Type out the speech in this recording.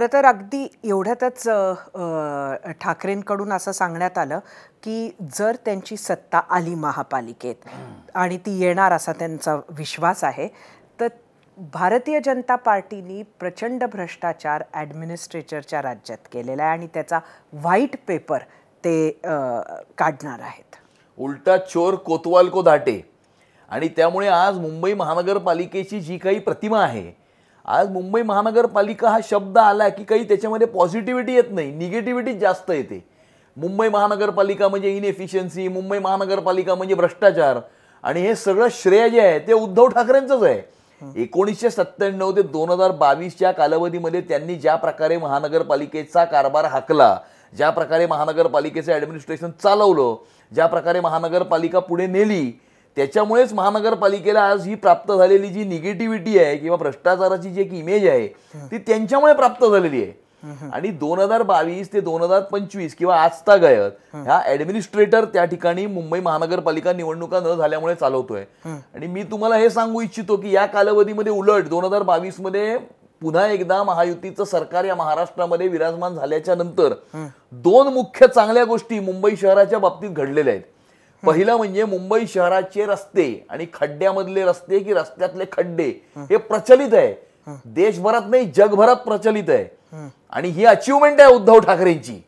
खरं तर अगदी एवढ्यातच ठाकरेंकडून असं सांगण्यात आलं की जर त्यांची सत्ता आली महापालिकेत आणि ती येणार असा त्यांचा विश्वास आहे, तर भारतीय जनता पार्टीनी प्रचंड भ्रष्टाचार ॲडमिनिस्ट्रेचरच्या राज्यात केलेला आहे आणि त्याचा व्हाईट पेपर ते काढणार आहेत. उलटा चोर कोतवाल को धाटे. आणि त्यामुळे आज मुंबई महानगरपालिकेची जी काही प्रतिमा आहे, आज मुंबई महानगरपालिका हा शब्द आला की काही त्याच्यामध्ये पॉझिटिव्हिटी येत नाही, निगेटिव्हिटी जास्त येते. मुंबई महानगरपालिका म्हणजे इनएफिशियन्सी, मुंबई महानगरपालिका म्हणजे भ्रष्टाचार, आणि हे सगळं श्रेय जे आहे ते उद्धव ठाकरेंचंच आहे. 1997 ते 2022च्या कालावधीमध्ये त्यांनी ज्या प्रकारे महानगरपालिकेचा कारभार हाकला, ज्या प्रकारे महानगरपालिकेचं ॲडमिनिस्ट्रेशन चालवलं, ज्या प्रकारे महानगरपालिका पुढे नेली, त्याच्यामुळेच महानगरपालिकेला आज ही प्राप्त झालेली जी निगेटिव्हिटी आहे किंवा भ्रष्टाचाराची जी एक इमेज आहे ती त्यांच्यामुळे प्राप्त झालेली आहे. आणि 2022 ते 2025 किंवा आजतागायत ह्या ॲडमिनिस्ट्रेटर त्या ठिकाणी मुंबई महानगरपालिका निवडणुका न झाल्यामुळे चालवतोय. आणि मी तुम्हाला हे सांगू इच्छितो की या कालावधीमध्ये उलट 2022 मध्ये पुन्हा एकदा महायुतीचं सरकार या महाराष्ट्रामध्ये विराजमान झाल्याच्या नंतर दोन मुख्य चांगल्या गोष्टी मुंबई शहराच्या बाबतीत घडलेल्या आहेत. पहिलं म्हणजे मुंबई शहराचे रस्ते आणि खड्ड्यामधले रस्ते की रस्त्यातले खड्डे हे प्रचलित आहे, देशभरात नाही जगभरात प्रचलित आहे. आणि ही अचिव्हमेंट आहे उद्धव ठाकरेंची.